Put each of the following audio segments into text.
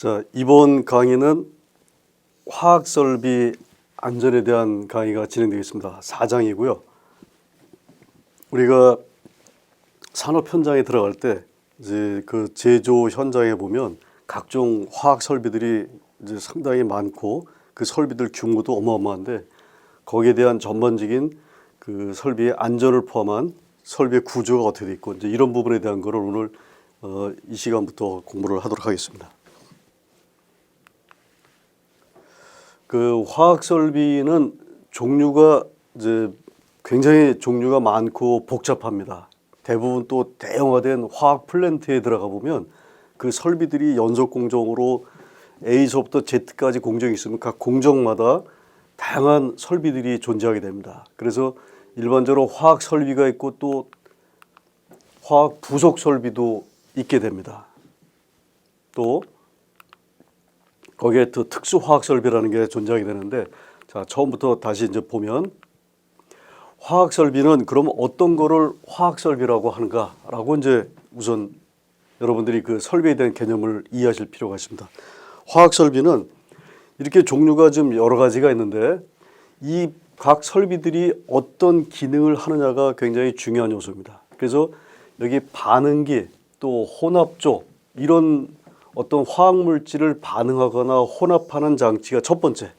자, 이번 강의는 화학설비 안전에 대한 강의가 진행되겠습니다. 4장이고요. 우리가 산업 현장에 들어갈 때 이제 그 제조 현장에 보면 각종 화학 설비들이 이제 상당히 많고 그 설비들 규모도 어마어마한데 거기에 대한 전반적인 그 설비의 안전을 포함한 설비의 구조가 어떻게 돼 있고 이제 이런 부분에 대한 거를 오늘 이 시간부터 공부를 하도록 하겠습니다. 그 화학 설비는 종류가 이제 굉장히 종류가 많고 복잡합니다. 대부분 또 대형화된 화학 플랜트에 들어가 보면 그 설비들이 연속 공정으로 A서부터 Z까지 공정이 있으면 각 공정마다 다양한 설비들이 존재하게 됩니다. 그래서 일반적으로 화학 설비가 있고 또 화학 부속 설비도 있게 됩니다. 또 거기에 또 특수 화학 설비라는 게 존재하게 되는데, 자, 처음부터 다시 이제 보면 화학 설비는 그럼 어떤 거를 화학 설비라고 하는가라고 이제 우선 여러분들이 그 설비에 대한 개념을 이해하실 필요가 있습니다. 화학 설비는 이렇게 종류가 좀 여러 가지가 있는데 이 각 설비들이 어떤 기능을 하느냐가 굉장히 중요한 요소입니다. 그래서 여기 반응기 또 혼합조 이런 어떤 화학 물질을 반응하거나 혼합하는 장치가 첫 번째.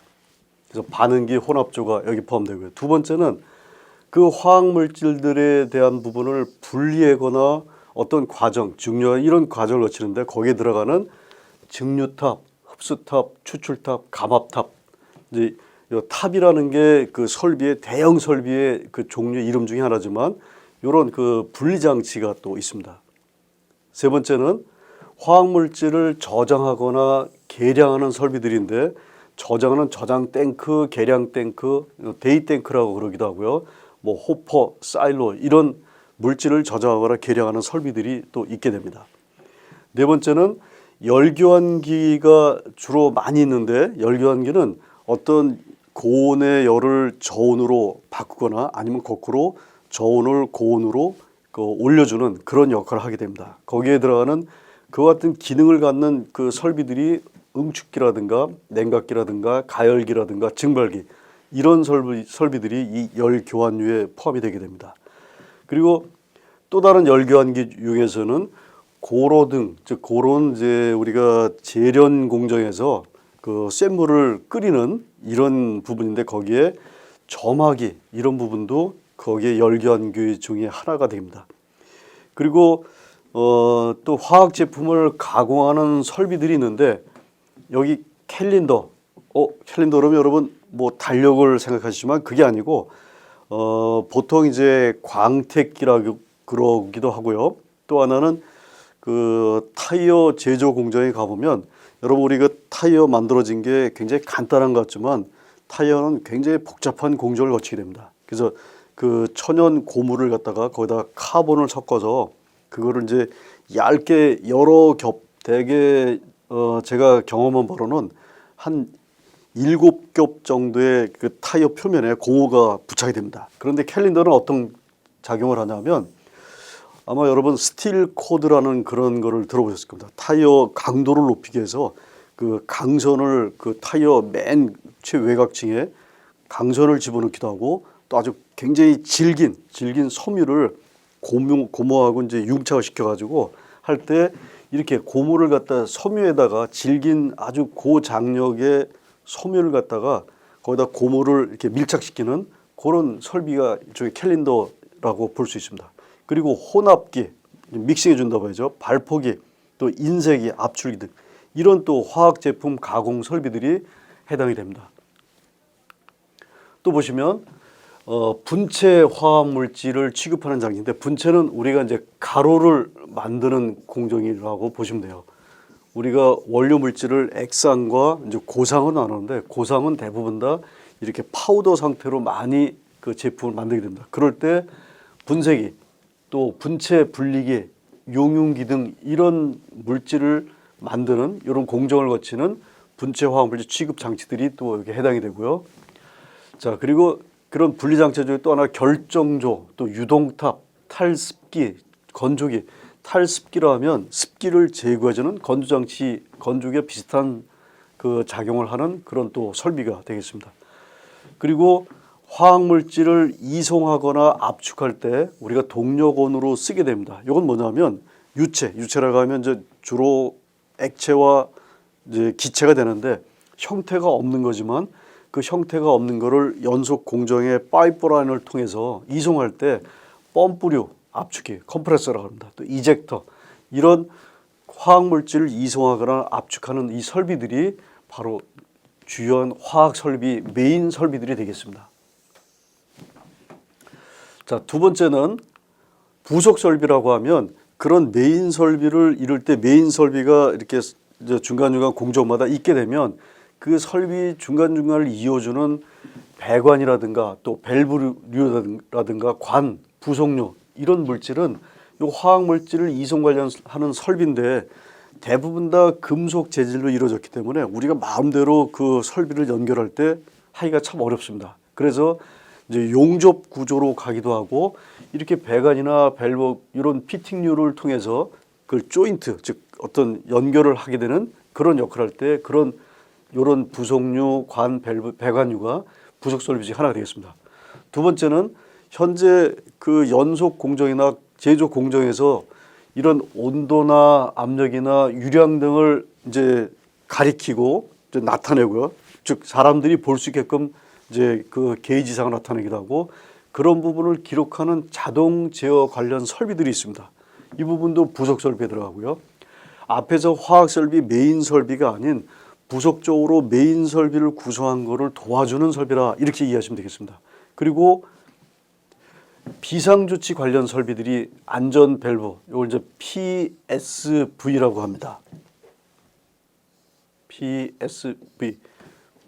그래서 반응기 혼합조가 여기 포함되고요. 두 번째는 그 화학 물질들에 대한 부분을 분리하거나 어떤 과정, 증류 이런 과정을 거치는데 거기에 들어가는 증류탑, 흡수탑, 추출탑, 감압탑. 이제 이 탑이라는 게 그 설비의 대형 설비의 그 종류 이름 중에 하나지만 이런 그 분리 장치가 또 있습니다. 세 번째는 화학 물질을 저장하거나 계량하는 설비들인데 저장하는 저장 탱크, 계량 탱크, 데이 탱크라고 그러기도 하고요. 뭐 호퍼, 사일로 이런 물질을 저장하거나 계량하는 설비들이 또 있게 됩니다. 네 번째는 열교환기가 주로 많이 있는데 열교환기는 어떤 고온의 열을 저온으로 바꾸거나 아니면 거꾸로 저온을 고온으로 올려주는 그런 역할을 하게 됩니다. 거기에 들어가는 그와 같은 기능을 갖는 그 설비들이 응축기라든가 냉각기라든가 가열기라든가 증발기 이런 설비들이 이 열교환유에 포함이 되게 됩니다. 그리고 또 다른 열교환기 중에서는 고로등, 즉 고로는 이제 우리가 제련 공정에서 그 센 물을 끓이는 이런 부분인데 거기에 점화기 이런 부분도 거기에 열교환기 중에 하나가 됩니다. 그리고 또 화학 제품을 가공하는 설비들이 있는데 여기 캘린더, 캘린더라면 여러분 뭐 달력을 생각하시지만 그게 아니고 보통 이제 광택기라고 그러기도 하고요. 또 하나는 그 타이어 제조 공장에 가보면 여러분 우리 그 타이어 만들어진 게 굉장히 간단한 것 같지만 타이어는 굉장히 복잡한 공정을 거치게 됩니다. 그래서 그 천연 고무를 갖다가 거기다 카본을 섞어서 그거를 이제 얇게 여러 겹 대개 제가 경험한 바로는 한 7겹 정도의 그 타이어 표면에 고무가 부착이 됩니다. 그런데 캘린더는 어떤 작용을 하냐면 아마 여러분 스틸 코드라는 그런 거를 들어보셨을 겁니다. 타이어 강도를 높이기 위해서 그 강선을 그 타이어 맨 최외곽층에 강선을 집어넣기도 하고 또 아주 굉장히 질긴 섬유를 고무하고 이제 융착을 시켜가지고 할 때 이렇게 고무를 갖다 섬유에다가 질긴 아주 고장력의 섬유를 갖다가 거기다 고무를 이렇게 밀착시키는 그런 설비가 일종의 캘린더라고 볼 수 있습니다. 그리고 혼합기, 믹싱해 준다고 하죠. 발포기, 또 인쇄기, 압출기 등 이런 또 화학 제품 가공 설비들이 해당이 됩니다. 또 보시면 분체 화학 물질을 취급하는 장치인데 분체는 우리가 이제 가루를 만드는 공정이라고 보시면 돼요. 우리가 원료 물질을 액상과 이제 고상으로 나누는데 고상은 대부분 다 이렇게 파우더 상태로 많이 그 제품을 만들게 됩니다. 그럴 때 분쇄기, 또 분체 분리기, 용융기 등 이런 물질을 만드는 이런 공정을 거치는 분체 화학 물질 취급 장치들이 또 여기 해당이 되고요. 자, 그리고 그런 분리 장치 중에 또 하나 결정조, 또 유동탑, 탈습기, 건조기 탈습기라 하면 습기를 제거해주는 건조장치, 건조기와 비슷한 그 작용을 하는 그런 또 설비가 되겠습니다. 그리고 화학물질을 이송하거나 압축할 때 우리가 동력원으로 쓰게 됩니다. 이건 뭐냐면 유체라고 하면 이제 주로 액체와 이제 기체가 되는데 형태가 없는 거지만 그 형태가 없는 거를 연속 공정의 파이프라인을 통해서 이송할 때 펌프류 압축기, 컴프레서라고 합니다. 또 이젝터, 이런 화학물질을 이송하거나 압축하는 이 설비들이 바로 주요한 화학 설비, 메인 설비들이 되겠습니다. 자, 두 번째는 부속 설비라고 하면 그런 메인 설비를 이룰 때 메인 설비가 이렇게 중간중간 공정마다 있게 되면 그 설비 중간중간을 이어주는 배관이라든가 또 밸브류라든가 관, 부속료 이런 물질은 이 화학 물질을 이송 관련하는 설비인데 대부분 다 금속 재질로 이루어졌기 때문에 우리가 마음대로 그 설비를 연결할 때 하기가 참 어렵습니다. 그래서 이제 용접 구조로 가기도 하고 이렇게 배관이나 밸브 이런 피팅류를 통해서 그 조인트 즉 어떤 연결을 하게 되는 그런 역할을 할 때 그런 이런 부속류, 관, 밸브, 배관류가 부속 설비 중 하나가 되겠습니다. 두 번째는 현재 그 연속 공정이나 제조 공정에서 이런 온도나 압력이나 유량 등을 이제 가리키고 이제 나타내고요. 즉 사람들이 볼 수 있게끔 이제 그 게이지상을 나타내기도 하고 그런 부분을 기록하는 자동 제어 관련 설비들이 있습니다. 이 부분도 부속 설비에 들어가고요. 앞에서 화학 설비, 메인 설비가 아닌 부속적으로 메인 설비를 구성한 것을 도와주는 설비라 이렇게 이해하시면 되겠습니다. 그리고 비상조치 관련 설비들이 안전 밸브, 이걸 이제 PSV라고 합니다. PSV,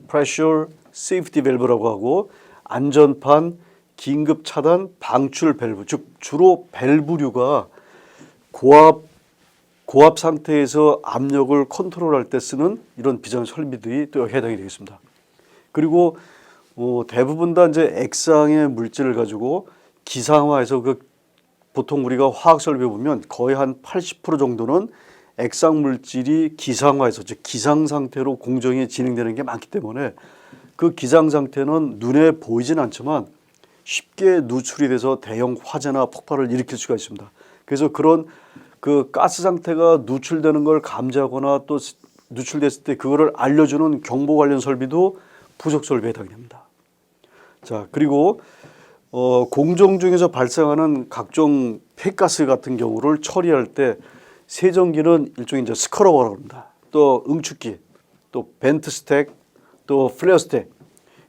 Pressure Safety Valve라고 하고 안전판, 긴급 차단, 방출 밸브, 즉 주로 밸브류가 고압 상태에서 압력을 컨트롤할 때 쓰는 이런 비상 설비들이 또 해당이 되겠습니다. 그리고 대부분 다 이제 액상의 물질을 가지고 기상화해서 그 보통 우리가 화학 설비 보면 거의 한 80% 정도는 액상 물질이 기상화해서 즉 기상 상태로 공정이 진행되는 게 많기 때문에 그 기상 상태는 눈에 보이진 않지만 쉽게 누출이 돼서 대형 화재나 폭발을 일으킬 수가 있습니다. 그래서 그런 그 가스 상태가 누출되는 걸 감지하거나 또 누출됐을 때 그거를 알려주는 경보 관련 설비도 부속 설비에 해당이 됩니다. 자, 그리고 공정 중에서 발생하는 각종 폐가스 같은 경우를 처리할 때 세정기는 일종의 이제 스크러버라고 합니다. 또 응축기, 또 벤트 스택, 또 플레어 스택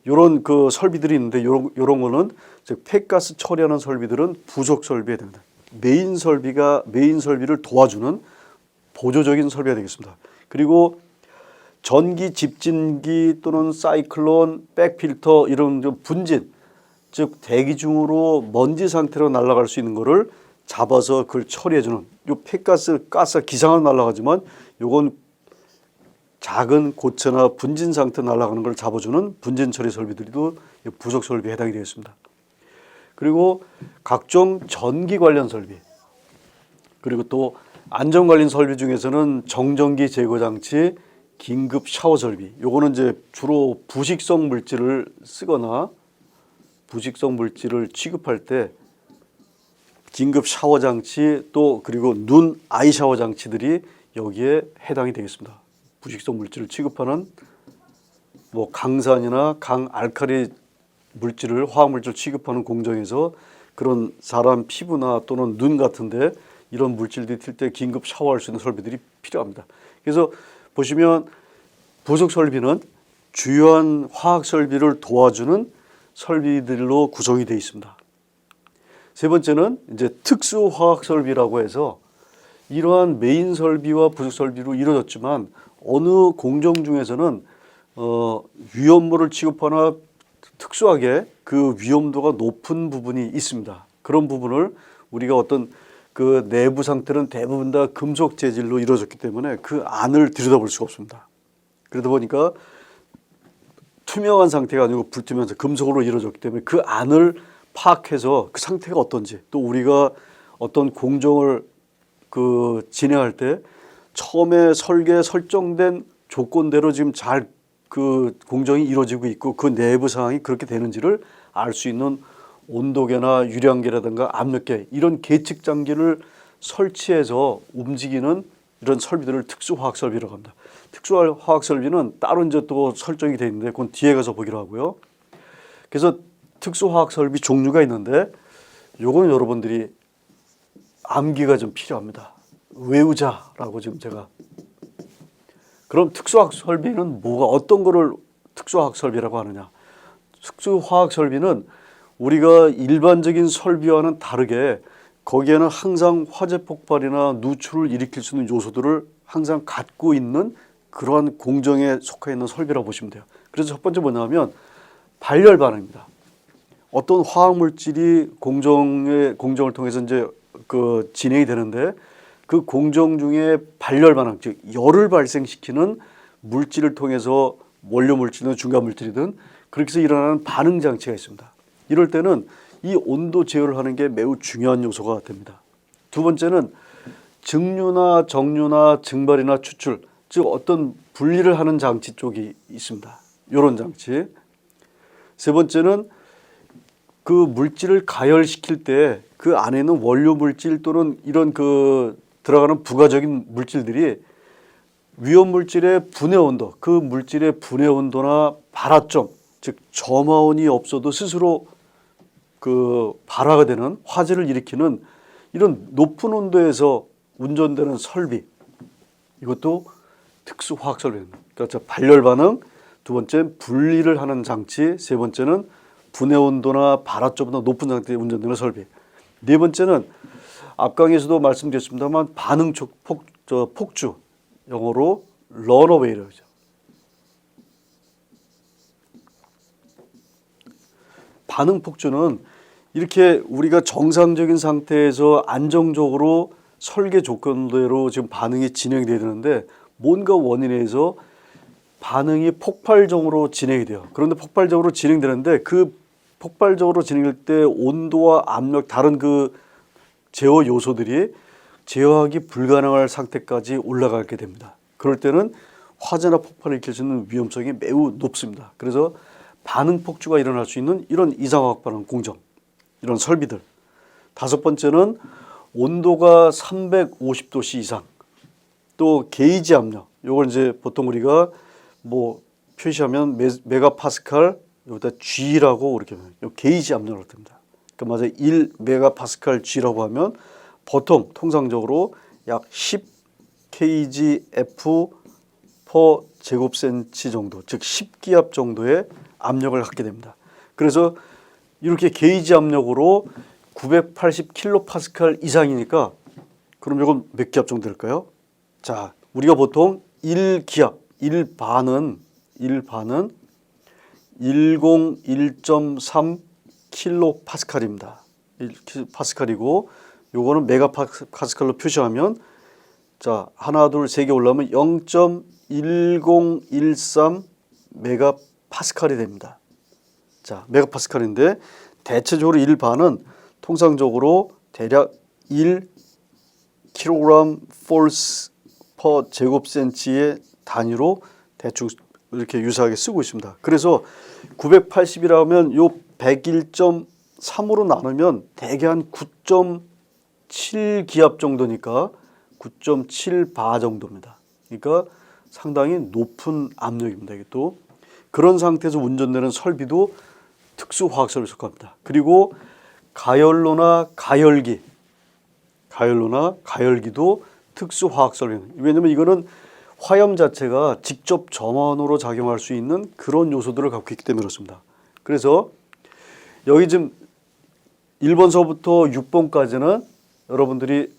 이런 그 설비들이 있는데 이런 거는 즉 폐가스 처리하는 설비들은 부속 설비에 됩니다. 메인 설비를 도와주는 보조적인 설비가 되겠습니다. 그리고 전기 집진기 또는 사이클론, 백필터 이런 분진, 즉 대기 중으로 먼지 상태로 날아갈 수 있는 거를 잡아서 그걸 처리해주는 요 가스가 기상으로 날아가지만 요건 작은 고체나 분진 상태 날아가는 걸 잡아주는 분진 처리 설비들도 부속 설비에 해당이 되겠습니다. 그리고 각종 전기 관련 설비, 그리고 또 안전 관련 설비 중에서는 정전기 제거 장치, 긴급 샤워 설비. 요거는 이제 주로 부식성 물질을 쓰거나 부식성 물질을 취급할 때 긴급 샤워 장치 또 그리고 눈 아이 샤워 장치들이 여기에 해당이 되겠습니다. 부식성 물질을 취급하는 뭐 강산이나 강알칼리 물질을 화학 물질 취급하는 공정에서 그런 사람 피부나 또는 눈 같은데 이런 물질들이 튈 때 긴급 샤워할 수 있는 설비들이 필요합니다. 그래서 보시면 부속 설비는 주요한 화학 설비를 도와주는 설비들로 구성이 되어 있습니다. 세 번째는 이제 특수 화학 설비라고 해서 이러한 메인 설비와 부속 설비로 이루어졌지만 어느 공정 중에서는 위험물을 취급하거나 특수하게 그 위험도가 높은 부분이 있습니다. 그런 부분을 우리가 어떤 그 내부 상태는 대부분 다 금속 재질로 이루어졌기 때문에 그 안을 들여다볼 수가 없습니다. 그러다 보니까 투명한 상태가 아니고 불투명한 금속으로 이루어졌기 때문에 그 안을 파악해서 그 상태가 어떤지 또 우리가 어떤 공정을 진행할 때 처음에 설계 설정된 조건대로 지금 잘 공정이 이루어지고 있고 그 내부 상황이 그렇게 되는지를 알 수 있는 온도계나 유량계라든가 압력계 이런 계측 장기를 설치해서 움직이는 이런 설비들을 특수화학 설비라고 합니다. 특수화학 설비는 따로 이제 또 설정이 되어 있는데 그건 뒤에 가서 보기로 하고요. 그래서 특수화학 설비 종류가 있는데 요거는 여러분들이 암기가 좀 필요합니다. 외우자라고 지금 제가. 그럼 특수화학 설비는 뭐가 어떤 거를 특수화학 설비라고 하느냐? 특수화학 설비는 우리가 일반적인 설비와는 다르게 거기에는 항상 화재 폭발이나 누출을 일으킬 수 있는 요소들을 항상 갖고 있는 그러한 공정에 속해 있는 설비라고 보시면 돼요. 그래서 첫 번째 뭐냐면 발열 반응입니다. 어떤 화학 물질이 공정을 통해서 이제 진행이 되는데 그 공정 중에 발열 반응, 즉 열을 발생시키는 물질을 통해서 원료 물질이든 중간 물질이든 그렇게 해서 일어나는 반응 장치가 있습니다. 이럴 때는 이 온도 제어를 하는 게 매우 중요한 요소가 됩니다. 두 번째는 증류나 정류나 증발이나 추출, 즉 어떤 분리를 하는 장치 쪽이 있습니다. 이런 장치. 세 번째는 그 물질을 가열시킬 때 그 안에 있는 원료 물질 또는 이런 들어가는 부가적인 물질들이 위험 물질의 분해 온도, 그 물질의 분해 온도나 발화점, 즉 점화원이 없어도 스스로 발화가 되는 화재를 일으키는 이런 높은 온도에서 운전되는 설비, 이것도 특수화학 설비입니다. 그러니까 발열 반응, 두 번째 분리를 하는 장치, 세 번째는 분해 온도나 발화점보다 높은 상태에 운전되는 설비. 네 번째는 앞강에서도 말씀드렸습니다만 반응 폭주, 영어로 런어웨이라고 하죠. 반응 폭주는 이렇게 우리가 정상적인 상태에서 안정적으로 설계 조건대로 지금 반응이 진행이 돼야 되는데 뭔가 원인에 의해서 반응이 폭발적으로 진행이 돼요. 그런데 폭발적으로 진행되는데 그 폭발적으로 진행될 때 온도와 압력, 다른 제어 요소들이 제어하기 불가능할 상태까지 올라가게 됩니다. 그럴 때는 화재나 폭발을 일으킬 수 있는 위험성이 매우 높습니다. 그래서 반응 폭주가 일어날 수 있는 이런 이상화학 반응 공정, 이런 설비들. 다섯 번째는 온도가 350도씨 이상, 또 게이지 압력. 요걸 이제 보통 우리가 표시하면 메가파스칼, 여기다 G라고 이렇게 요 게이지 압력을 합니다. 그러니까 맞아요. 1 메가파스칼 G라고 하면 보통 통상적으로 약 10 kgf per 제곱센치 정도, 즉 10기압 정도의 압력을 갖게 됩니다. 그래서 이렇게 게이지 압력으로 980 킬로파스칼 이상이니까 그럼 이건 몇 기압 정도 될까요? 자, 우리가 보통 1기압, 1반은 101.3 킬로파스칼입니다. 1파스칼이고 요거는 메가파스칼로 표시하면 자, 하나 둘 세 개 올라오면 0.1013 메가파스칼이 됩니다. 자, 메가파스칼인데 대체적으로 1반은 통상적으로 대략 1kg force per 제곱센치의 단위로 대충 이렇게 유사하게 쓰고 있습니다. 그래서 980이라면 요 101.3으로 나누면 대개 한 9.7기압 정도니까 9.7바 정도입니다. 그러니까 상당히 높은 압력입니다. 이게 또 그런 상태에서 운전되는 설비도 특수화학 설비에 속합니다. 그리고 가열로나 가열기도 특수화학 설비입니다. 왜냐하면 이거는 화염 자체가 직접 점원으로 작용할 수 있는 그런 요소들을 갖고 있기 때문에 그렇습니다. 그래서 여기 지금 1번서부터 6번까지는 여러분들이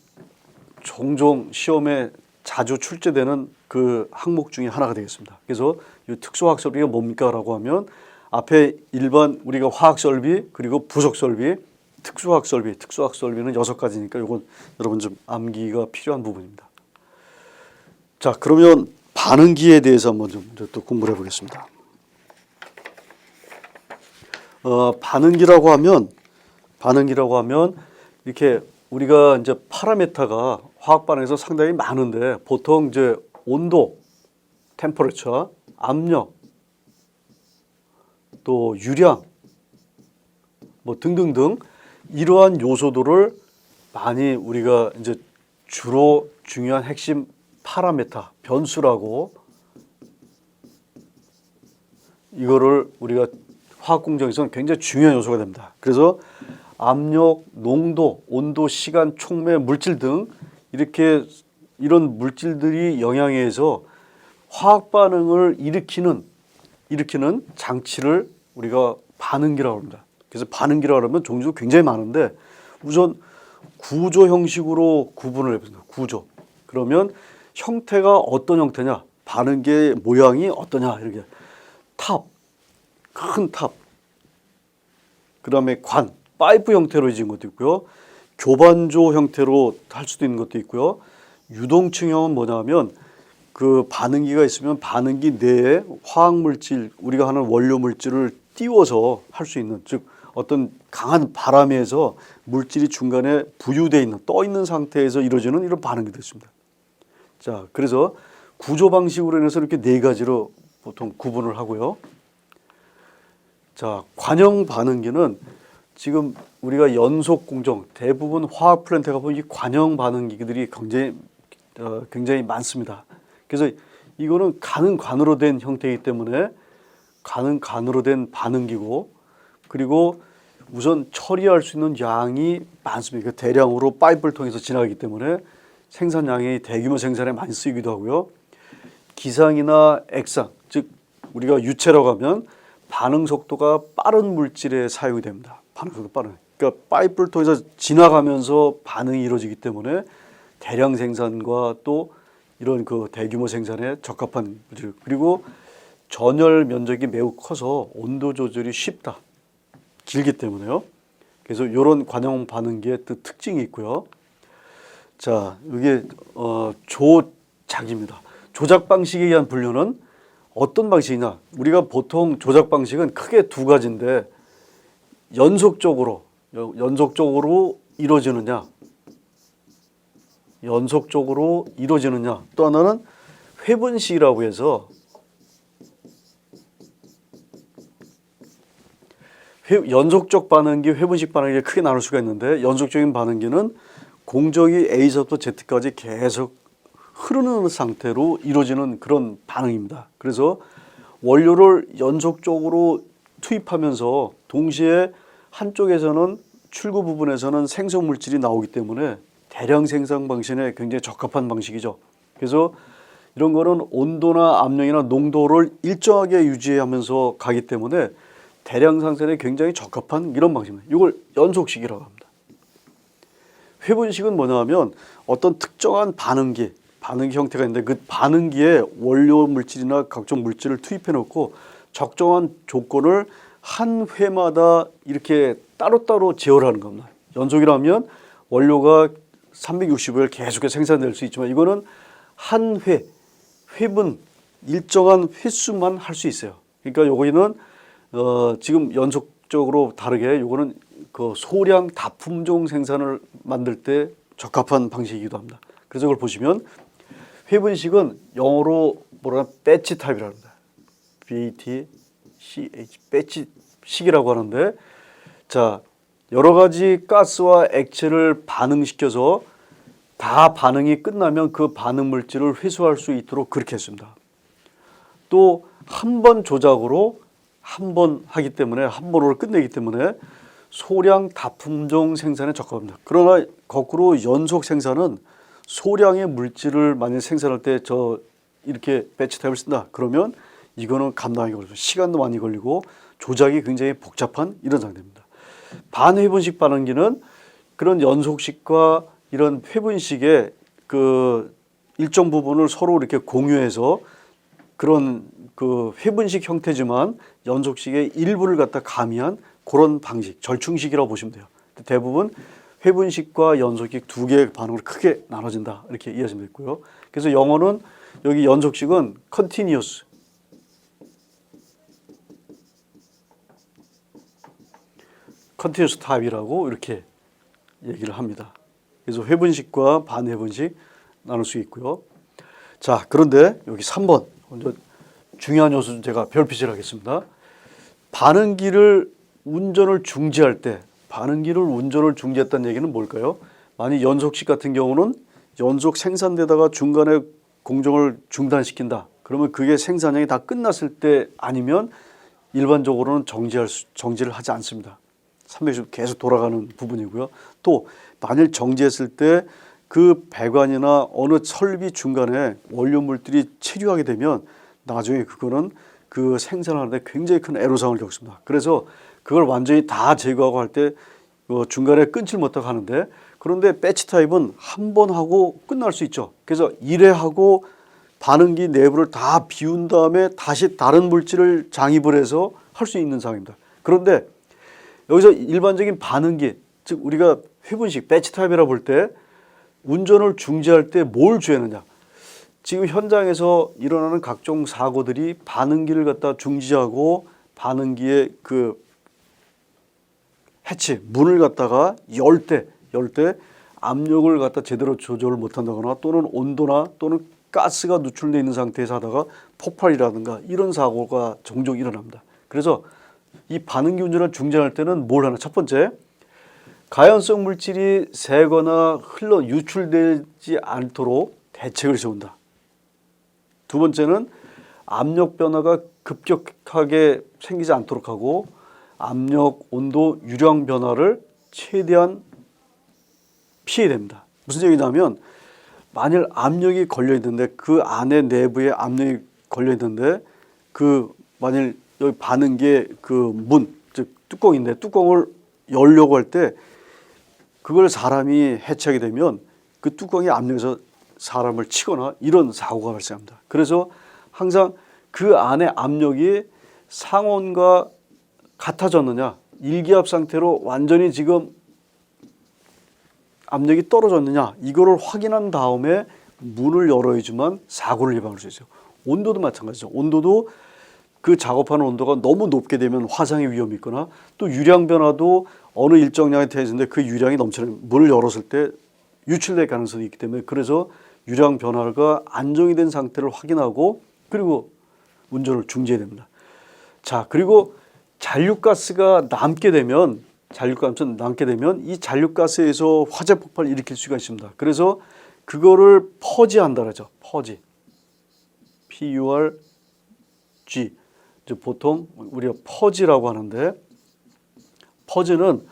종종 시험에 자주 출제되는 그 항목 중에 하나가 되겠습니다. 그래서 이 특수화학 설비가 뭡니까? 라고 하면 앞에 일반 우리가 화학 설비 그리고 부속 설비, 특수화학 설비는 6가지니까 이건 여러분 좀 암기가 필요한 부분입니다. 자, 그러면 반응기에 대해서 한번 좀 또 공부를 해보겠습니다. 반응기라고 하면 이렇게 우리가 이제 파라메타가 화학 반응에서 상당히 많은데 보통 이제 온도, 템퍼레처, 압력, 또 유량 뭐 등등등 이러한 요소들을 많이 우리가 이제 주로 중요한 핵심 파라메타, 변수라고 이거를 우리가 화학 공정에서는 굉장히 중요한 요소가 됩니다. 그래서 압력, 농도, 온도, 시간, 촉매, 물질 등 이렇게 이런 물질들이 영향에 의해서 화학 반응을 일으키는 장치를 우리가 반응기라고 합니다. 그래서 반응기라고 하면 종류가 굉장히 많은데 우선 구조 형식으로 구분을 해봅니다. 구조. 그러면 형태가 어떤 형태냐, 반응기의 모양이 어떠냐, 이렇게 탑, 큰 탑, 그 다음에 관, 파이프 형태로 지은 것도 있고요. 교반조 형태로 할 수도 있는 것도 있고요. 유동층형은 뭐냐면 그 반응기가 있으면 반응기 내에 화학물질, 우리가 하는 원료 물질을 띄워서 할 수 있는, 즉 어떤 강한 바람에 의해서 물질이 중간에 부유되어 있는, 떠 있는 상태에서 이루어지는 이런 반응이 됐습니다. 자, 그래서 구조 방식으로 인해서 이렇게 네 가지로 보통 구분을 하고요. 자, 관형 반응기는 지금 우리가 연속 공정, 대부분 화학 플랜트가 보면 이 관형 반응기들이 굉장히 많습니다. 그래서 이거는 가는 관으로 된 형태이기 때문에 가는 관으로 된 반응기고, 그리고 우선 처리할 수 있는 양이 많습니다. 대량으로 파이프를 통해서 지나가기 때문에 생산량이 대규모 생산에 많이 쓰이기도 하고요. 기상이나 액상, 즉 우리가 유체라고 하면 반응 속도가 빠른 물질에 사용이 됩니다. 반응 속도 빠른. 그러니까 파이프를 통해서 지나가면서 반응이 이루어지기 때문에 대량 생산과 또 이런 그 대규모 생산에 적합한 물질. 그리고 전열 면적이 매우 커서 온도 조절이 쉽다. 길기 때문에요. 그래서 이런 관형 반응기의 또 특징이 있고요. 자, 이게 조작입니다. 조작 방식에 의한 분류는 어떤 방식이냐? 우리가 보통 조작 방식은 크게 두 가지인데 연속적으로 이루어지느냐, 또 하나는 회분식이라고 해서 연속적 반응기, 회분식 반응기를 크게 나눌 수가 있는데 연속적인 반응기는 공정이 A서부터 Z까지 계속 흐르는 상태로 이루어지는 그런 반응입니다. 그래서 원료를 연속적으로 투입하면서 동시에 한쪽에서는 출구 부분에서는 생성 물질이 나오기 때문에 대량 생산 방식에 굉장히 적합한 방식이죠. 그래서 이런 거는 온도나 압력이나 농도를 일정하게 유지하면서 가기 때문에 대량 생산에 굉장히 적합한 이런 방식입니다. 이걸 연속식이라고 합니다. 회분식은 뭐냐 하면 어떤 특정한 반응기 형태가 있는데 그 반응기에 원료 물질이나 각종 물질을 투입해 놓고 적정한 조건을 한 회마다 이렇게 따로따로 제어하는 겁니다. 연속이라면 원료가 360을 계속해서 생산될 수 있지만 이거는 한 회분 일정한 횟수만 할 수 있어요. 그러니까 요거는 지금 연속적으로 다르게 요거는 그 소량 다품종 생산을 만들 때 적합한 방식이기도 합니다. 그래서 이걸 보시면 회분식은 영어로 배치 타입이라고 합니다. BATCH, 배치식이라고 하는데, 자, 여러 가지 가스와 액체를 반응시켜서 다 반응이 끝나면 그 반응 물질을 회수할 수 있도록 그렇게 했습니다. 또 한 번 조작으로 한 번 하기 때문에 한 번으로 끝내기 때문에 소량 다품종 생산에 적합합니다. 그러나 거꾸로 연속 생산은 소량의 물질을 만약 생산할 때 이렇게 배치 타입을 쓴다. 그러면 이거는 감당하기 어렵고 시간도 많이 걸리고 조작이 굉장히 복잡한 이런 상태입니다. 반회분식 반응기는 그런 연속식과 이런 회분식의 그 일정 부분을 서로 이렇게 공유해서 그런 그 회분식 형태지만 연속식의 일부를 갖다 가미한 그런 방식, 절충식이라고 보시면 돼요. 대부분 회분식과 연속식 두 개의 반응으로 크게 나눠진다 이렇게 이해하시면 되고요. 그래서 영어는 여기 연속식은 continuous 타입이라고 이렇게 얘기를 합니다. 그래서 회분식과 반회분식 나눌 수 있고요. 자, 그런데 여기 3번 먼저 중요한 요소 좀 제가 별빛을 하겠습니다. 반응기를 운전을 중지할 때 반응기를 운전을 중지했다는 얘기는 뭘까요? 만약 연속식 같은 경우는 연속 생산되다가 중간에 공정을 중단시킨다. 그러면 그게 생산량이 다 끝났을 때 아니면 일반적으로는 정지를 하지 않습니다. 360도 계속 돌아가는 부분이고요. 또 만일 정지했을 때 그 배관이나 어느 설비 중간에 원료 물들이 체류하게 되면 나중에 그거는 그 생산하는데 굉장히 큰 애로사항을 겪습니다. 그래서 그걸 완전히 다 제거하고 할 때 중간에 끊질 못하고 하는데, 그런데 배치 타입은 한 번 하고 끝날 수 있죠. 그래서 1회 하고 반응기 내부를 다 비운 다음에 다시 다른 물질을 장입을 해서 할 수 있는 상황입니다. 그런데 여기서 일반적인 반응기, 즉 우리가 회분식 배치 타입이라 볼 때 운전을 중지할 때 뭘 주의하느냐. 지금 현장에서 일어나는 각종 사고들이 반응기를 갖다 중지하고 반응기의 그 해치, 문을 갖다가 열 때 압력을 갖다 제대로 조절을 못한다거나 또는 온도나 또는 가스가 누출되어 있는 상태에서 하다가 폭발이라든가 이런 사고가 종종 일어납니다. 그래서 이 반응기 운전을 중지할 때는 뭘 하나. 첫 번째, 가연성 물질이 새거나 유출되지 않도록 대책을 세운다. 두 번째는 압력 변화가 급격하게 생기지 않도록 하고 압력, 온도, 유량 변화를 최대한 피해야 됩니다. 무슨 얘기냐면 만일 압력이 걸려 있는데 그 안에 내부에 압력이 걸려 있는데 그 만일 여기 반응기의 그 문, 즉 뚜껑인데 뚜껑을 열려고 할 때 그걸 사람이 해체하게 되면 그 뚜껑이 압력에서 사람을 치거나 이런 사고가 발생합니다. 그래서 항상 그 안에 압력이 상온과 같아졌느냐, 일기압 상태로 완전히 지금 압력이 떨어졌느냐, 이거를 확인한 다음에 문을 열어야지만 사고를 예방할 수 있어요. 온도도 마찬가지죠. 온도도 그 작업하는 온도가 너무 높게 되면 화상의 위험이 있거나 또 유량 변화도 어느 일정량이 되어있는데 그 유량이 넘치는 문을 열었을 때 유출될 가능성이 있기 때문에 그래서 유량 변화가 안정이 된 상태를 확인하고 그리고 운전을 중지해야 됩니다. 자, 그리고 잔류가스가 남게 되면 이 잔류가스에서 화재 폭발을 일으킬 수가 있습니다. 그래서 그거를 퍼지한다 그러죠. 퍼지. PURG. 보통 우리가 퍼지라고 하는데 퍼지는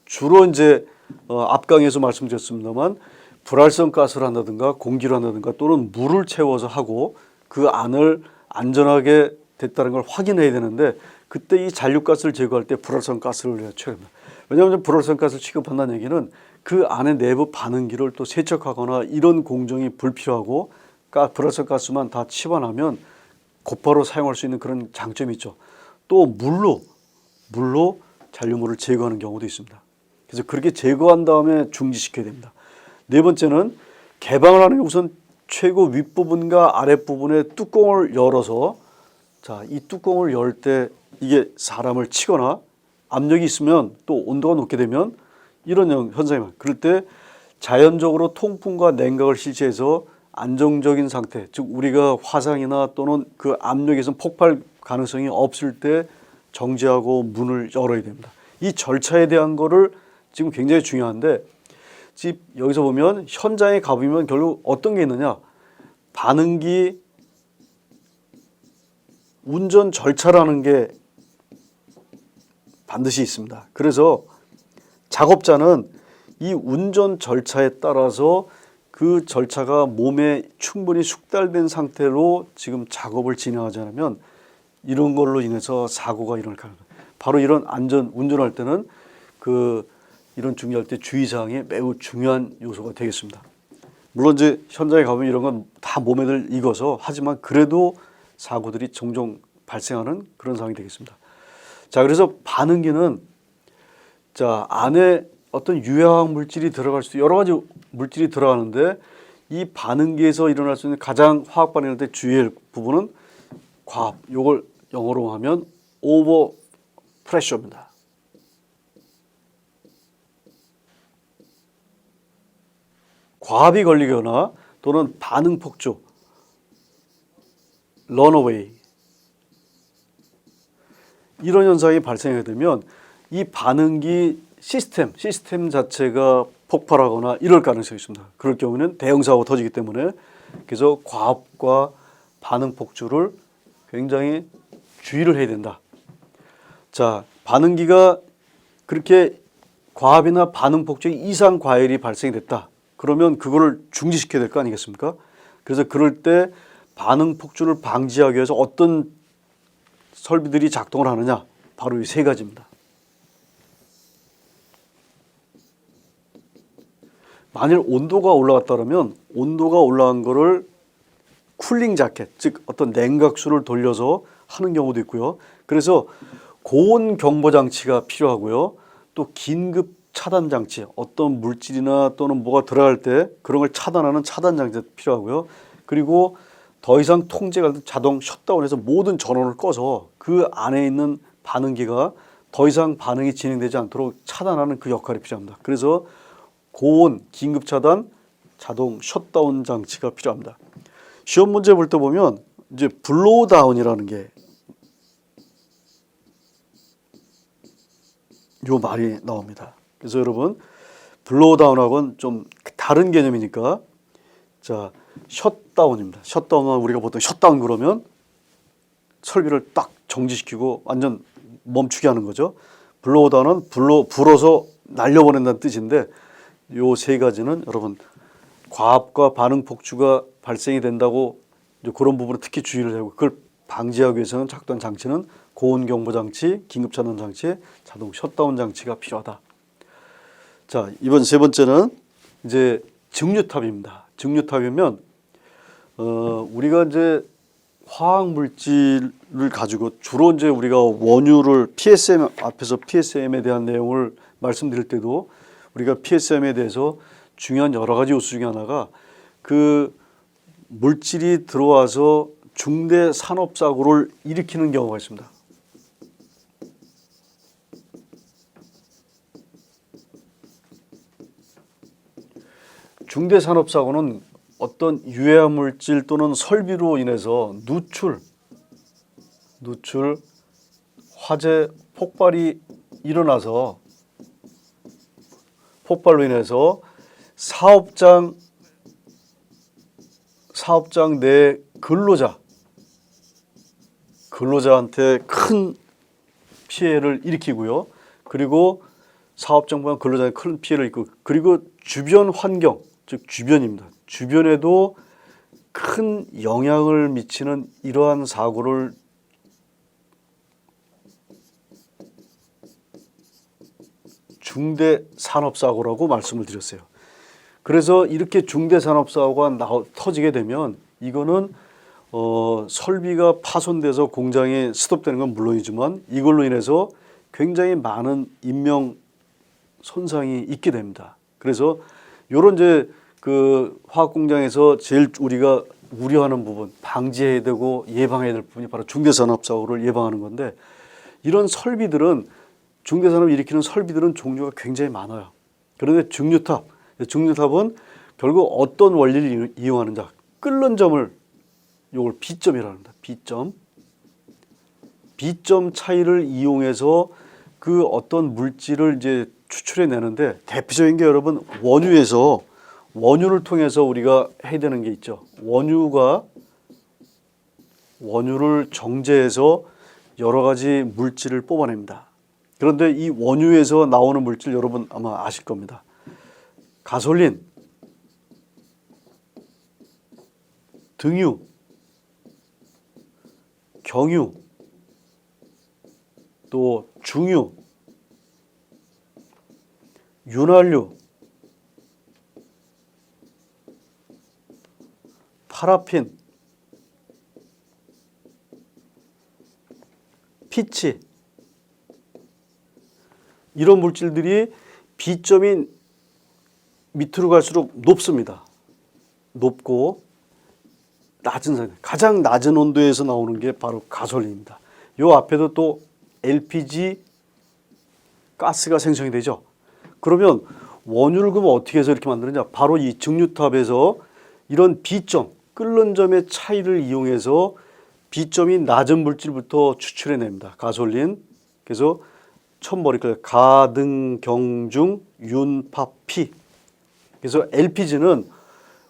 주로 이제 앞강에서 말씀드렸습니다만 불활성 가스를 한다든가 공기를 한다든가 또는 물을 채워서 하고 그 안을 안전하게 됐다는 걸 확인해야 되는데 그때 이 잔류가스를 제거할 때 불활성 가스를 취급합니다. 왜냐하면 불활성 가스를 취급한다는 얘기는 그 안에 내부 반응기를 또 세척하거나 이런 공정이 불필요하고 불활성 가스만 다 치환하면 곧바로 사용할 수 있는 그런 장점이 있죠. 또 물로 잔류물을 제거하는 경우도 있습니다. 그래서 그렇게 제거한 다음에 중지시켜야 됩니다. 네 번째는 개방을 하는 게 우선 최고 윗부분과 아랫부분의 뚜껑을 열어서 자, 이 뚜껑을 열 때 이게 사람을 치거나 압력이 있으면 또 온도가 높게 되면 이런 현상이 그럴 때 자연적으로 통풍과 냉각을 실시해서 안정적인 상태, 즉 우리가 화상이나 또는 그 압력에서 폭발 가능성이 없을 때 정지하고 문을 열어야 됩니다. 이 절차에 대한 거를 지금 굉장히 중요한데 지금 여기서 보면 현장에 가보면 결국 어떤 게 있느냐, 반응기 운전 절차라는 게 반드시 있습니다. 그래서 작업자는 이 운전 절차에 따라서 그 절차가 몸에 충분히 숙달된 상태로 지금 작업을 진행하지 않으면 이런 걸로 인해서 사고가 일어날 가능합니다. 바로 이런 운전할 때는 이런 중요할 때 주의사항이 매우 중요한 요소가 되겠습니다. 물론 이제 현장에 가면 이런 건 다 몸에들 익어서 하지만 그래도 사고들이 종종 발생하는 그런 상황이 되겠습니다. 자, 그래서 반응기는 자, 안에 어떤 유해화학 물질이 들어갈 수도 여러 가지 물질이 들어가는데 이 반응기에서 일어날 수 있는 가장 화학 반응할 때 주의할 부분은 과압, 요걸 영어로 하면 오버 프레셔입니다. 과압이 걸리거나 또는 반응 폭주, 런어웨이 이런 현상이 발생하게 되면 이 반응기 시스템 자체가 폭발하거나 이럴 가능성이 있습니다. 그럴 경우는 대형 사고가 터지기 때문에 그래서 과압과 반응 폭주를 굉장히 주의를 해야 된다. 자, 반응기가 그렇게 과압이나 반응 폭주 이상 과열이 발생됐다. 그러면 그거를 중지시켜야 될 거 아니겠습니까? 그래서 그럴 때 반응 폭주를 방지하기 위해서 어떤 설비들이 작동을 하느냐? 바로 이 세 가지입니다. 만일 온도가 올라갔다 그러면 온도가 올라간 거를 쿨링 자켓, 즉 어떤 냉각수를 돌려서 하는 경우도 있고요. 그래서 고온 경보 장치가 필요하고요. 또 긴급 차단 장치, 어떤 물질이나 또는 뭐가 들어갈 때 그런 걸 차단하는 차단 장치가 필요하고요. 그리고 더 이상 통제가 자동 셧다운해서 모든 전원을 꺼서 그 안에 있는 반응기가 더 이상 반응이 진행되지 않도록 차단하는 그 역할이 필요합니다. 그래서 고온 긴급 차단 자동 셧다운 장치가 필요합니다. 시험 문제 볼 때 보면 이제 블로우 다운이라는 게 요 말이 나옵니다. 그래서 여러분 블로우 다운하고는 좀 다른 개념이니까 자, 셧다운입니다. 셧다운은 우리가 보통 셧다운 그러면 설비를 딱 정지시키고 완전 멈추게 하는 거죠. 블로우 다운은 불어서 날려보낸다는 뜻인데 요 세 가지는 여러분 과압과 반응 폭주가 발생이 된다고 그런 부분에 특히 주의를 하고 그걸 방지하기 위해서는 작동 장치는 고온 경보 장치, 긴급 차단 장치, 자동 셧다운 장치가 필요하다. 자, 이번 세 번째는 이제 증류탑입니다. 증류탑이면 우리가 이제 화학 물질을 가지고 주로 이제 우리가 원유를 PSM 앞에서 PSM에 대한 내용을 말씀드릴 때도 우리가 PSM에 대해서 중요한 여러 가지 요소 중에 하나가 그 물질이 들어와서 중대 산업 사고를 일으키는 경우가 있습니다. 중대 산업 사고는 어떤 유해 물질 또는 설비로 인해서 누출, 화재 폭발이 일어나서 폭발로 인해서 사업장 내 근로자한테 큰 피해를 일으키고요. 그리고 사업장보다 근로자에 큰 피해를 입고 그리고 주변 환경, 즉 주변입니다. 주변에도 큰 영향을 미치는 이러한 사고를 중대산업사고라고 말씀을 드렸어요. 그래서 이렇게 중대산업사고가 터지게 되면 이거는 설비가 파손돼서 공장이 스톱되는 건 물론이지만 이걸로 인해서 굉장히 많은 인명 손상이 있게 됩니다. 그래서 요런 이제 그 화학 공장에서 제일 우리가 우려하는 부분, 방지해야 되고 예방해야 될 부분이 바로 중대산업사고를 예방하는 건데 이런 설비들은 중대산업을 일으키는 설비들은 종류가 굉장히 많아요. 그런데 증류탑은 결국 어떤 원리를 이용하는지 끓는 점을 요걸 B점이라고 합니다. B점 차이를 이용해서 그 어떤 물질을 이제 추출해 내는데 대표적인 게 여러분 원유를 통해서 우리가 해야 되는 게 있죠. 원유를 정제해서 여러 가지 물질을 뽑아냅니다. 그런데 이 원유에서 나오는 물질 여러분 아마 아실 겁니다. 가솔린, 등유, 경유, 또 중유, 윤활유, 파라핀, 피치 이런 물질들이 B점이 밑으로 갈수록 높습니다. 높고 낮은 상태, 가장 낮은 온도에서 나오는 게 바로 가솔린입니다. 요 앞에도 또 LPG 가스가 생성이 되죠. 그러면 원유를 그럼 어떻게 해서 이렇게 만드느냐? 바로 이 증류탑에서 이런 B점, 끓는 점의 차이를 이용해서 B점이 낮은 물질부터 추출해냅니다. 가솔린. 그래서 첫머리까지 가등경중 윤파피. 그래서 LPG는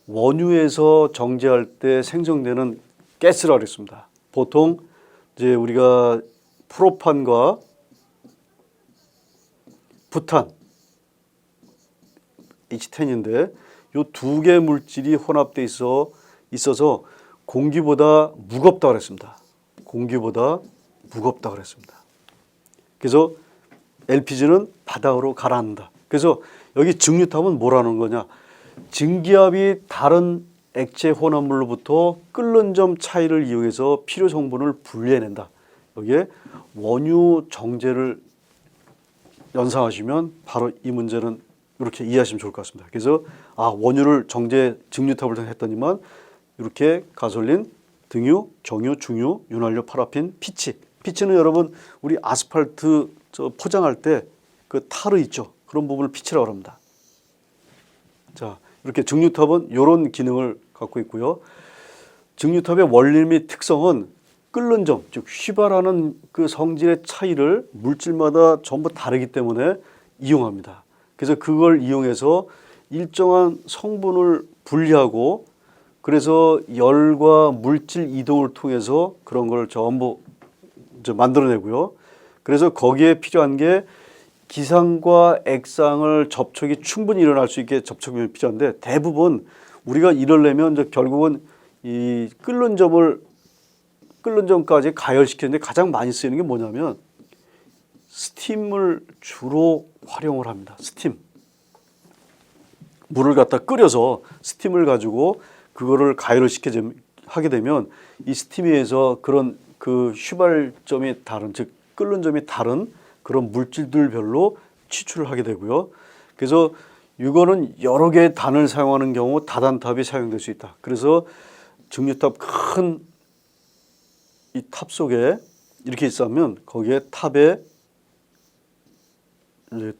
원유에서 정제할 때 생성되는 가스라고 그랬습니다. 보통 이제 우리가 프로판과 부탄 H10인데 이 두 개 물질이 혼합돼 있어서 공기보다 무겁다 그랬습니다. 공기보다 무겁다 그랬습니다. 그래서 LPG는 바닥으로 가라앉는다. 그래서 여기 증류탑은 뭐라는 거냐? 증기압이 다른 액체 혼합물로부터 끓는 점 차이를 이용해서 필요 성분을 분리해낸다. 여기에 원유 정제를 연상하시면 바로 이 문제는 이렇게 이해하시면 좋을 것 같습니다. 그래서 원유를 정제 증류탑을 했더니만 이렇게 가솔린, 등유, 경유, 중유, 윤활유, 파라핀, 피치. 피치는 여러분 우리 아스팔트 포장할 때 그 타르 있죠. 그런 부분을 피치라고 합니다. 자, 이렇게 증류탑은 이런 기능을 갖고 있고요. 증류탑의 원리 및 특성은 끓는 점, 즉 휘발하는 그 성질의 차이를 물질마다 전부 다르기 때문에 이용합니다. 그래서 그걸 이용해서 일정한 성분을 분리하고 그래서 열과 물질 이동을 통해서 그런 걸 전부 이제 만들어내고요. 그래서 거기에 필요한 게 기상과 액상을 접촉이 충분히 일어날 수 있게 접촉면이 필요한데 대부분 우리가 이러려면 이제 결국은 이 끓는 점까지 가열시키는데 가장 많이 쓰이는 게 뭐냐면 스팀을 주로 활용을 합니다. 스팀. 물을 갖다 끓여서 스팀을 가지고 그거를 가열을 하게 되면 이 스팀에 의해서 그런 그 휘발점이 다른 즉 끓는 점이 다른 그런 물질들별로 추출을 하게 되고요. 그래서 이거는 여러 개의 단을 사용하는 경우 다단탑이 사용될 수 있다. 그래서 증류탑 큰 이 탑 속에 이렇게 있으면 거기에 탑에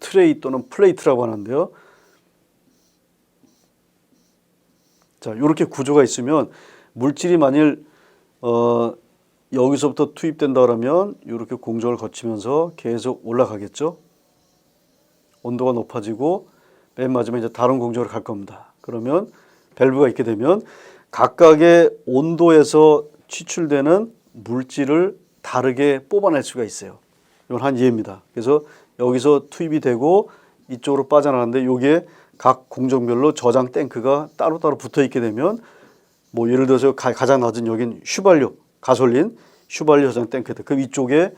트레이 또는 플레이트라고 하는데요. 자, 이렇게 구조가 있으면 물질이 만일 여기서부터 투입된다 그러면 이렇게 공정을 거치면서 계속 올라가겠죠. 온도가 높아지고 맨 마지막에 이제 다른 공정으로 갈 겁니다. 그러면 밸브가 있게 되면 각각의 온도에서 추출되는 물질을 다르게 뽑아낼 수가 있어요. 이건 한 예입니다. 그래서 여기서 투입이 되고 이쪽으로 빠져나가는데 이게 각 공정별로 저장 탱크가 따로따로 붙어 있게 되면 뭐 예를 들어서 가장 낮은 여긴 휘발유, 가솔린, 휘발유 저장 탱크들. 그럼 이쪽에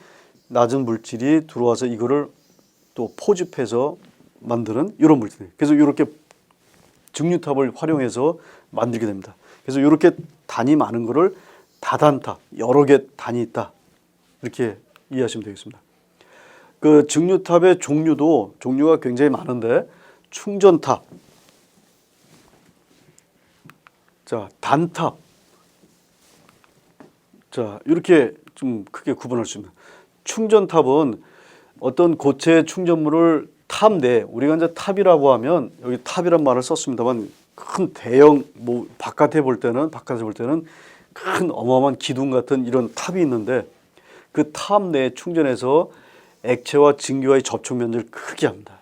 낮은 물질이 들어와서 이거를 또 포집해서 만드는 이런 물질. 그래서 이렇게 증류탑을 활용해서 만들게 됩니다. 그래서 이렇게 단이 많은 거를 다단탑, 여러 개 단이 있다. 이렇게 이해하시면 되겠습니다. 그 증류탑의 종류가 굉장히 많은데 충전탑, 자 단탑, 자 이렇게 좀 크게 구분할 수 있는. 충전탑은 어떤 고체 충전물을 탑 내 우리가 이제 탑이라고 하면 여기 탑이란 말을 썼습니다만 큰 대형 뭐 바깥에 볼 때는 큰 어마어마한 기둥 같은 이런 탑이 있는데 그 탑 내에 충전해서 액체와 증기와의 접촉 면적을 크게 합니다.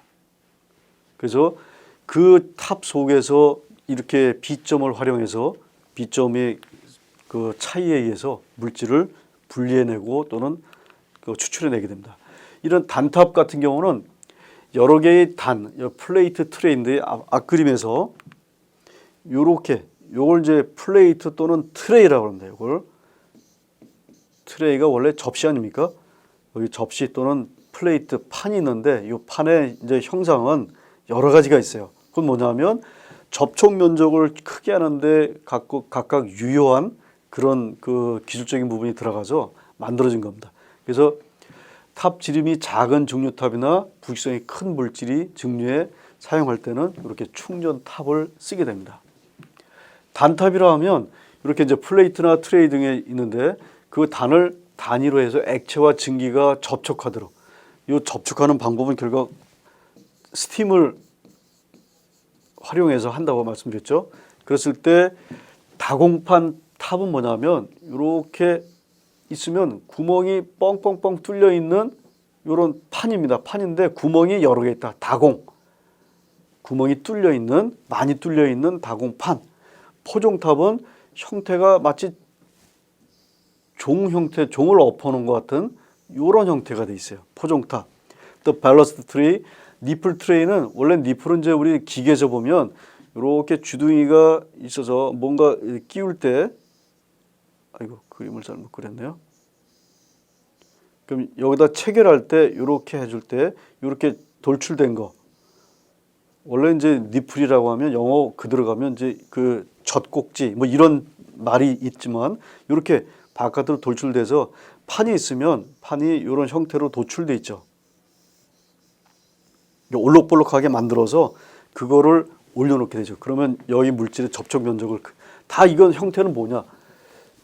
그래서 그 탑 속에서 이렇게 B점을 활용해서 B점의 그 차이에 의해서 물질을 분리해내고 또는 추출해내게 됩니다. 이런 단탑 같은 경우는 여러 개의 플레이트 트레이인데 앞그림에서 요걸 이제 플레이트 또는 트레이라고 합니다. 요걸 트레이가 원래 접시 아닙니까? 여기 접시 또는 플레이트 판이 있는데 이 판의 이제 형상은 여러 가지가 있어요. 그건 뭐냐면 접촉 면적을 크게 하는데 각각 유효한 그런 그 기술적인 부분이 들어가서 만들어진 겁니다. 그래서 탑 지름이 작은 증류탑이나 부식성이 큰 물질이 증류에 사용할 때는 이렇게 충전탑을 쓰게 됩니다. 단탑이라 하면 이렇게 이제 플레이트나 트레이 등에 있는데 그 단을 단위로 해서 액체와 증기가 접촉하도록 이 접촉하는 방법은 결국 스팀을 활용해서 한다고 말씀드렸죠. 그랬을 때 다공판 탑은 뭐냐면 이렇게 있으면 구멍이 뻥뻥뻥 뚫려 있는 이런 판입니다. 판인데 구멍이 여러 개 있다. 다공. 구멍이 뚫려 있는, 많이 뚫려 있는 다공판. 포종탑은 형태가 마치 종 형태, 종을 엎어놓은 것 같은 이런 형태가 돼 있어요. 포종탑. 또 밸러스트 트레이, 니플 트레이는 원래 니플은 이제 우리 기계에서 보면 이렇게 주둥이가 있어서 뭔가 끼울 때, 아이고 그림을 잘못 그렸네요. 그럼 여기다 체결할 때 이렇게 해줄 때 이렇게 돌출된 거. 원래 이제 니플이라고 하면 영어 그대로 가면 이제 그 젖꼭지 뭐 이런 말이 있지만 이렇게 바깥으로 돌출돼서 판이 있으면 판이 이런 형태로 도출돼 있죠. 올록볼록하게 만들어서 그거를 올려놓게 되죠. 그러면 여기 물질의 접촉 면적을 다 이건 형태는 뭐냐?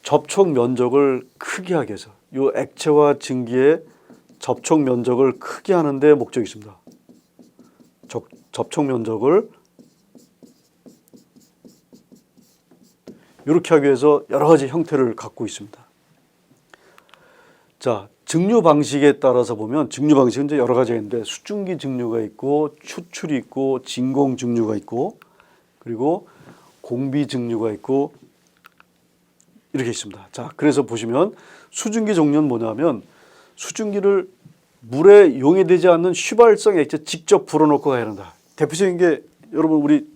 접촉 면적을 크게 하기 위해서 이 액체와 증기의 접촉 면적을 크게 하는 데 목적이 있습니다. 접촉 면적을 이렇게 하기 위해서 여러 가지 형태를 갖고 있습니다. 자, 증류 방식에 따라서 보면 증류 방식은 이제 여러 가지가 있는데 수증기 증류가 있고 추출이 있고 진공 증류가 있고 그리고 공비 증류가 있고 이렇게 있습니다. 자, 그래서 보시면 수증기 종류는 뭐냐면 수증기를 물에 용해되지 않는 휘발성 액체 직접 불어넣고 가야 한다. 대표적인 게 여러분 우리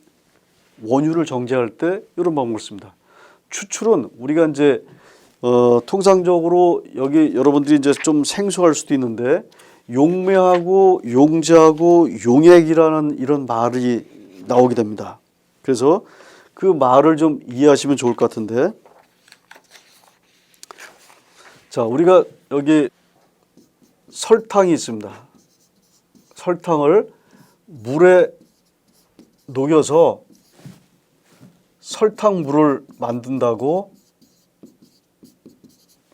원유를 정제할 때 이런 방법을 씁니다. 추출은 우리가 이제 통상적으로 여기 여러분들이 이제 좀 생소할 수도 있는데 용매하고 용제하고 용액이라는 이런 말이 나오게 됩니다. 그래서 그 말을 좀 이해하시면 좋을 것 같은데 자, 우리가 여기 설탕이 있습니다. 설탕을 물에 녹여서 설탕물을 만든다고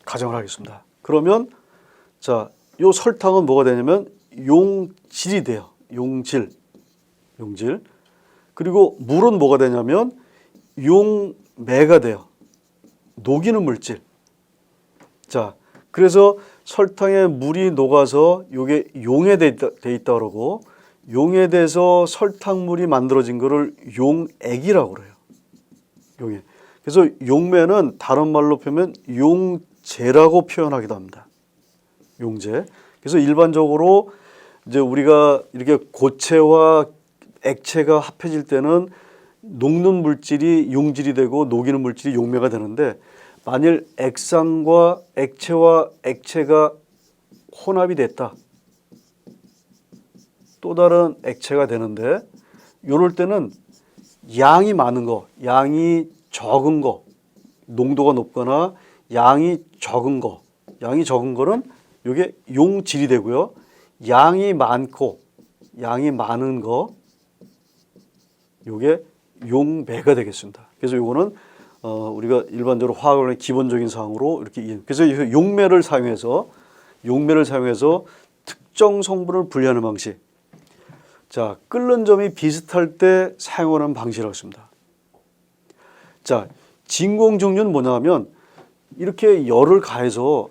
가정을 하겠습니다. 그러면 자, 요 설탕은 뭐가 되냐면 용질이 돼요. 용질. 그리고 물은 뭐가 되냐면 용매가 돼요. 녹이는 물질. 자, 그래서 설탕에 물이 녹아서 이게 용해돼 있다 그러고 용해돼서 설탕물이 만들어진 거를 용액이라고 그래요. 용액. 그래서 용매는 다른 말로 표현하면 용제라고 표현하기도 합니다. 용제. 그래서 일반적으로 이제 우리가 이렇게 고체와 액체가 합해질 때는 녹는 물질이 용질이 되고 녹이는 물질이 용매가 되는데 만일 액상과 액체와 액체가 혼합이 됐다. 또 다른 액체가 되는데 이럴 때는 양이 많은 거, 양이 적은 거, 농도가 높거나 양이 적은 거는 이게 용질이 되고요. 양이 많고 양이 많은 거 이게 용매가 되겠습니다. 그래서 이거는 우리가 일반적으로 화학의 기본적인 사항으로 이렇게 그래서 용매를 사용해서 특정 성분을 분리하는 방식. 자, 끓는 점이 비슷할 때 사용하는 방식이라고 했습니다. 자, 진공 증류는 뭐냐면 이렇게 열을 가해서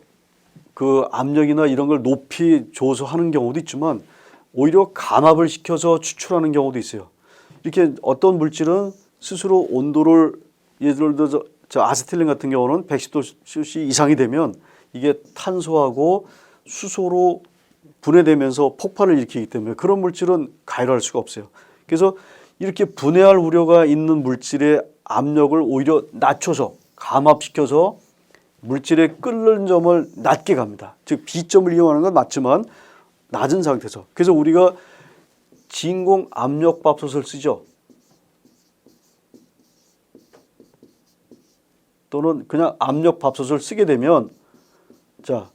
그 압력이나 이런 걸 높이 줘서 하는 경우도 있지만 오히려 감압을 시켜서 추출하는 경우도 있어요. 이렇게 어떤 물질은 스스로 온도를 예를 들어서 아세틸린 같은 경우는 110°C 이상이 되면 이게 탄소하고 수소로 분해되면서 폭발을 일으키기 때문에 그런 물질은 가열할 수가 없어요. 그래서 이렇게 분해할 우려가 있는 물질의 압력을 오히려 낮춰서 감압시켜서 물질의 끓는 점을 낮게 갑니다. 즉 B점을 이용하는 건 맞지만 낮은 상태에서. 그래서 우리가 진공 압력밥솥을 쓰죠. 또는 그냥 압력밥솥을 쓰게 되면 자,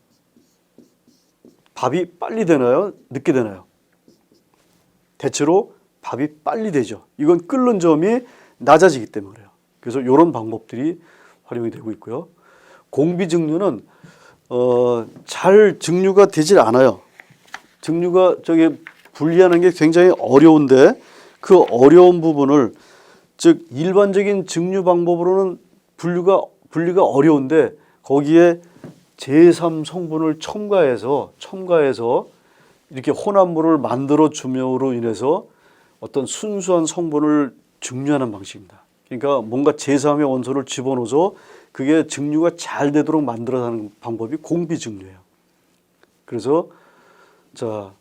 밥이 빨리 되나요? 늦게 되나요? 대체로 밥이 빨리 되죠. 이건 끓는 점이 낮아지기 때문에 그래요. 그래서 이런 방법들이 활용이 되고 있고요. 공비 증류는 잘 증류가 되질 않아요. 증류가 분리하는 게 굉장히 어려운데 그 어려운 부분을 즉 일반적인 증류 방법으로는 분리가 어려운데 거기에 제3 성분을 첨가해서 이렇게 혼합물을 만들어 줌으로 인해서 어떤 순수한 성분을 증류하는 방식입니다. 그러니까 뭔가 제3의 원소를 집어넣어서 그게 증류가 잘 되도록 만들어가는 방법이 공비증류예요. 그래서 자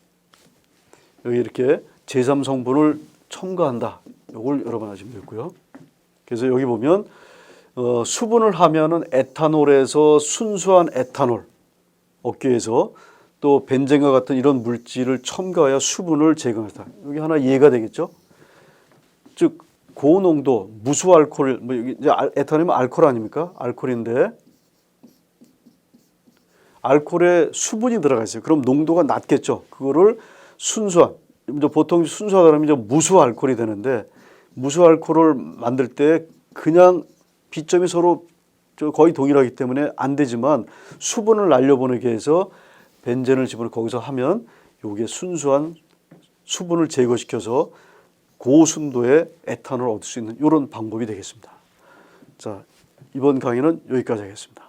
여기 이렇게 제3 성분을 첨가한다. 이걸 여러분 아시면 되고요. 그래서 여기 보면 수분을 하면은 에탄올에서 순수한 에탄올 얻기 위해서 또 벤젠과 같은 이런 물질을 첨가하여 수분을 제거한다. 여기 하나 이해가 되겠죠? 즉 고농도 무수알코올 뭐 여기 이제 에탄올이면 알코올 아닙니까? 알코올인데 알코올에 수분이 들어가 있어요. 그럼 농도가 낮겠죠. 그거를 순수한 이제 보통 순수하다 그러면 이제 무수알코올이 되는데 무수알코올을 만들 때 그냥 비점이 서로 거의 동일하기 때문에 안 되지만 수분을 날려보내기 위해서 벤젠을 집어넣어 거기서 하면 이게 순수한 수분을 제거시켜서 고순도의 에탄올을 얻을 수 있는 이런 방법이 되겠습니다. 자, 이번 강의는 여기까지 하겠습니다.